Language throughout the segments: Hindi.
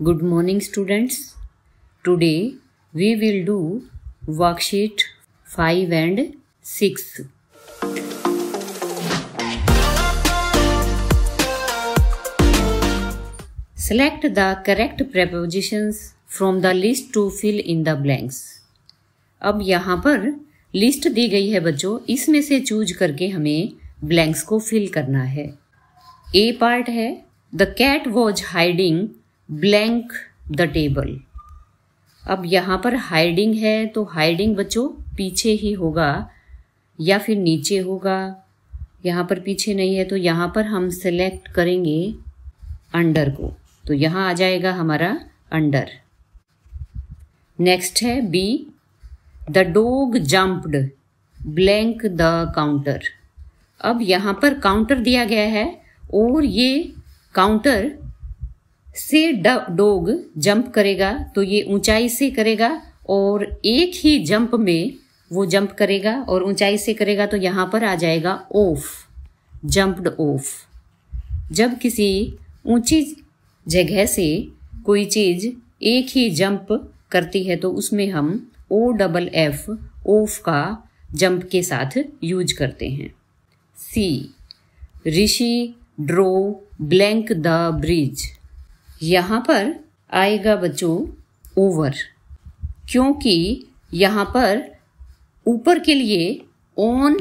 Good morning, students. Today we will do worksheet 5 and 6. Select the correct prepositions from the list to fill in the blanks. अब यहाँ पर लिस्ट दी गई है बच्चों, इसमें से चूज करके हमें ब्लैंक्स को फिल करना है. ए पार्ट है the cat was hiding blank the table. अब यहाँ पर हाइडिंग है तो हाइडिंग बच्चों पीछे ही होगा या फिर नीचे होगा. यहाँ पर पीछे नहीं है तो यहाँ पर हम सेलेक्ट करेंगे अंडर को, तो यहाँ आ जाएगा हमारा अंडर. नेक्स्ट है be the dog jumped blank the counter. अब यहाँ पर काउंटर दिया गया है और ये काउंटर से डॉग जंप करेगा तो ये ऊंचाई से करेगा और एक ही जंप में वो जंप करेगा और ऊंचाई से करेगा तो यहाँ पर आ जाएगा ऑफ, जंप्ड ऑफ. जब किसी ऊंची जगह से कोई चीज एक ही जंप करती है तो उसमें हम OFF ऑफ का जंप के साथ यूज करते हैं. सी ऋषि ड्रो ब्लैंक द ब्रिज. यहाँ पर आएगा बच्चों ओवर, क्योंकि यहाँ पर ऊपर के लिए ऑन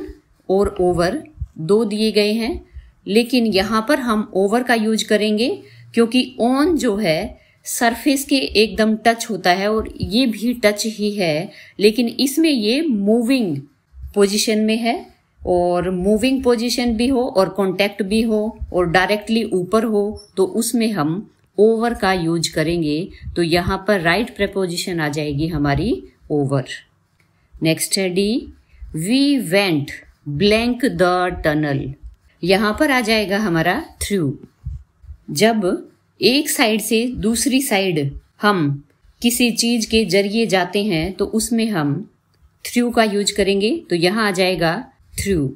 और ओवर दो दिए गए हैं, लेकिन यहाँ पर हम ओवर का यूज करेंगे क्योंकि ऑन जो है सरफेस के एकदम टच होता है और ये भी टच ही है, लेकिन इसमें ये मूविंग पोजीशन में है और मूविंग पोजीशन भी हो और कांटेक्ट भी हो और डायरेक्टली ऊपर हो तो उसमें हम ओवर का यूज करेंगे. तो यहाँ पर राइट प्रेपोजिशन आ जाएगी हमारी ओवर. नेक्स्ट है D we went blank the tunnel. यहाँ पर आ जाएगा हमारा थ्रू. जब एक साइड से दूसरी साइड हम किसी चीज के जरिए जाते हैं तो उसमें हम थ्रू का यूज करेंगे, तो यहाँ आ जाएगा through.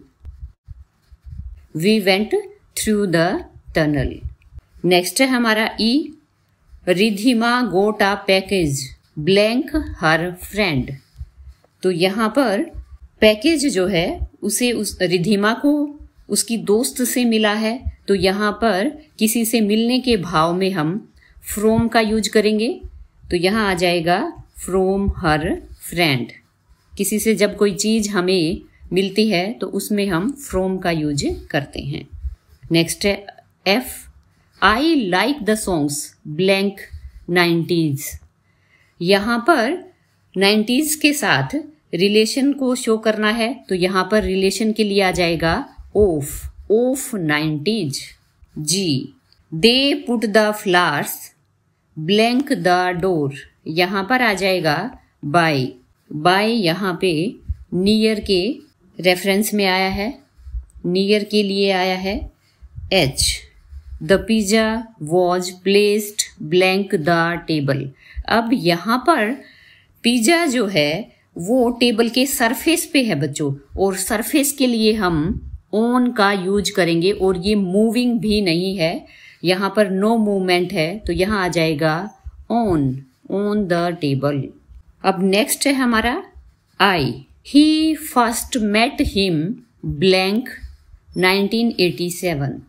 We went through the tunnel. Next है हमारा E Ridhima got a package blank her friend. तो यहाँ पर पैकेज जो है उसे उस रिधिमा को उसकी दोस्त से मिला है, तो यहाँ पर किसी से मिलने के भाव में हम फ्रोम का यूज करेंगे, तो यहाँ आ जाएगा फ्रोम हर फ्रेंड. किसी से जब कोई चीज हमें मिलती है तो उसमें हम फ्रोम का यूज करते हैं. नेक्स्ट है F I like the songs blank 90s. यहाँ पर 90s के साथ रिलेशन को शो करना है, तो यहाँ पर रिलेशन के लिए आ जाएगा of 90s. G they put the flowers blank the door. यहाँ पर आ जाएगा बाय यहाँ पे नियर के रेफरेंस में आया है, नियर के लिए आया है. H the pizza was placed blank the table. अब यहाँ पर पिज्जा जो है वो टेबल के सरफेस पे है बच्चों, और सरफेस के लिए हम ऑन का यूज करेंगे और ये मूविंग भी नहीं है, यहाँ पर नो मूवमेंट है, तो यहाँ आ जाएगा ऑन द टेबल. अब नेक्स्ट है हमारा आई ही फर्स्ट मेट हिम ब्लैंक 1987.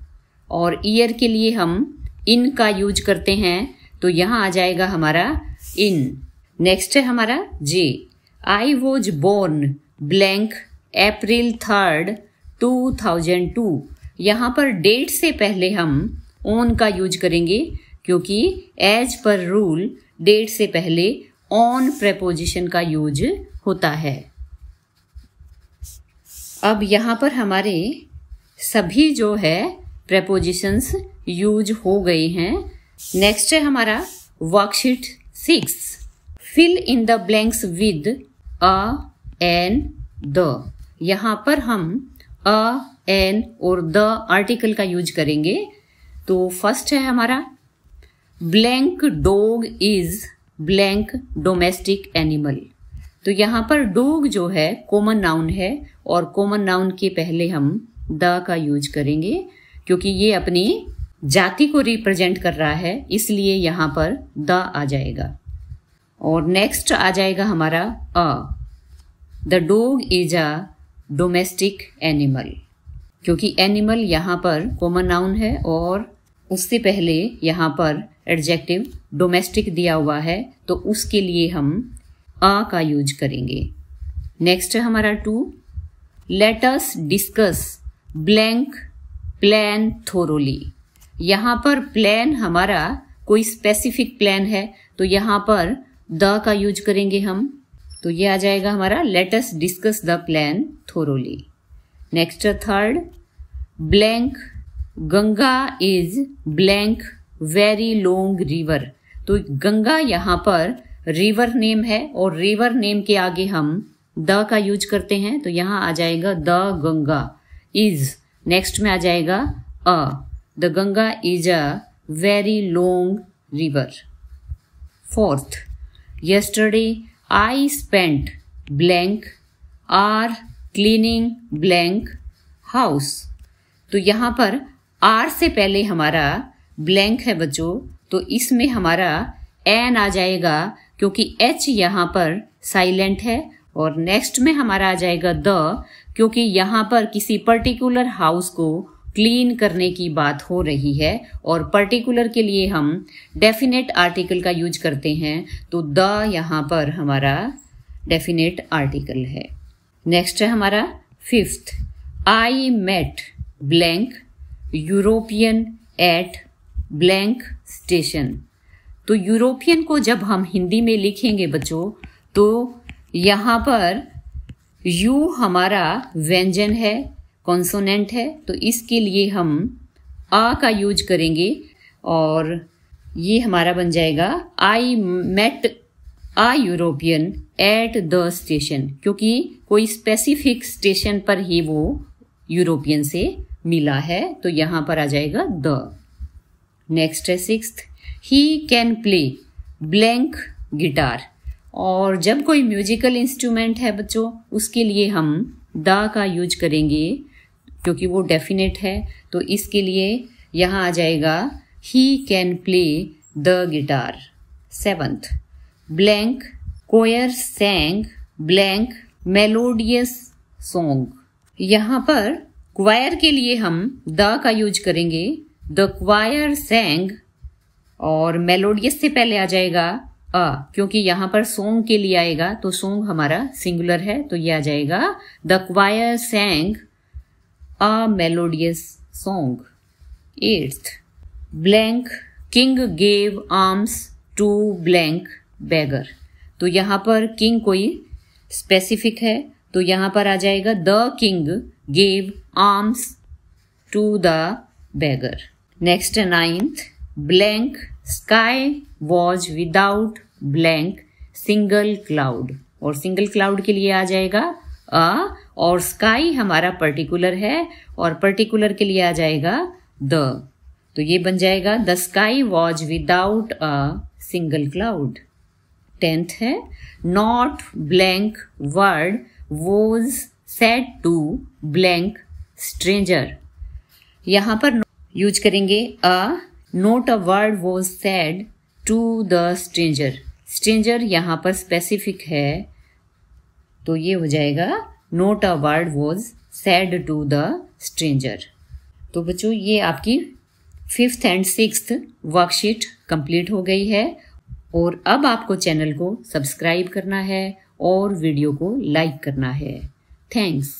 और ईयर के लिए हम इन का यूज करते हैं, तो यहाँ आ जाएगा हमारा इन. नेक्स्ट है हमारा J I was born blank April 3rd 2002. यहाँ पर डेट से पहले हम ऑन का यूज करेंगे क्योंकि एज पर रूल डेट से पहले ऑन प्रेपोजिशन का यूज होता है. अब यहाँ पर हमारे सभी जो है प्रेपोजिशंस यूज हो गए हैं. नेक्स्ट है हमारा worksheet 6 fill in the blanks with a an the. यहाँ पर हम अ एन और द आर्टिकल का यूज करेंगे. तो फर्स्ट है हमारा blank dog is blank domestic animal. तो यहाँ पर डॉग जो है कॉमन नाउन है और कॉमन नाउन के पहले हम द का यूज करेंगे क्योंकि ये अपनी जाति को रिप्रेजेंट कर रहा है, इसलिए यहाँ पर द आ जाएगा। और नेक्स्ट आ जाएगा हमारा uh. The dog is a domestic animal, क्योंकि एनिमल यहाँ पर कॉमन नाउन है और उससे पहले यहाँ पर एडजेक्टिव डोमेस्टिक दिया हुआ है, तो उसके लिए हम अ का यूज करेंगे। नेक्स्ट है हमारा 2। Let us discuss blank plan thoroughly. यहाँ पर प्लान हमारा कोई स्पेसिफिक प्लान है, तो यहाँ पर द का यूज करेंगे हम, तो ये आ जाएगा हमारा let us discuss the plan thoroughly. Next 3, blank Ganga is blank very long river. तो गंगा यहाँ पर रिवर नेम है और रिवर नेम के आगे हम द का यूज करते हैं, तो यहाँ आ जाएगा द गंगा इज। नेक्स्ट में आ जाएगा uh, the Ganga is a very long river. 4th, yesterday I spent blank hour cleaning blank house। तो यहाँ पर आर से पहले हमारा ब्लैंक है बच्चों, तो इसमें हमारा एन आ जाएगा क्योंकि एच यहाँ पर साइलेंट है। और नेक्स्ट में हमारा आ जाएगा द, क्योंकि यहाँ पर किसी पर्टिकुलर हाउस को क्लीन करने की बात हो रही है और पर्टिकुलर के लिए हम डेफिनेट आर्टिकल का यूज करते हैं, तो द यहाँ पर हमारा डेफिनेट आर्टिकल है। नेक्स्ट है हमारा 5th, I met blank European at blank station. तो यूरोपियन को जब हम हिंदी में लिखेंगे बच्चों, तो यहाँ पर यू हमारा व्यंजन है, कॉन्सोनेंट है, तो इसके लिए हम आ का यूज करेंगे और ये हमारा बन जाएगा I met a European at the station, क्योंकि कोई स्पेसिफिक स्टेशन पर ही वो यूरोपियन से मिला है, तो यहाँ पर आ जाएगा द। नेक्स्ट है 6th, he can play blank guitar. और जब कोई म्यूजिकल इंस्ट्रूमेंट है बच्चों, उसके लिए हम द का यूज करेंगे क्योंकि वो डेफिनेट है, तो इसके लिए यहाँ आ जाएगा he can play the guitar. 7th, blank choir sang blank melodious song. यहाँ पर क्वायर के लिए हम द का यूज करेंगे, द क्वायर सैंग, और मेलोडियस से पहले आ जाएगा अ, क्योंकि यहाँ पर सॉन्ग के लिए आएगा, तो सॉन्ग हमारा सिंगुलर है, तो ये आ जाएगा the choir sang a melodious song. 8th, blank king gave arms to blank beggar. तो यहाँ पर किंग कोई स्पेसिफिक है, तो यहाँ पर आ जाएगा the king gave arms to the beggar. Next 9th, blank sky was without blank single cloud. और सिंगल क्लाउड के लिए आ जाएगा अ, और स्काई हमारा पर्टिकुलर है और पर्टिकुलर के लिए आ जाएगा द, तो ये बन जाएगा the sky was without a single cloud. 10th है, not blank word was said to blank stranger. यहाँ पर यूज करेंगे a, not a word was said to the stranger. Stranger यहाँ पर स्पेसिफिक है, तो ये हो जाएगा not a word was said to the stranger. तो बच्चों ये आपकी 5th and 6th worksheet complete हो गई है और अब आपको चैनल को सब्सक्राइब करना है और वीडियो को लाइक करना है। थैंक्स।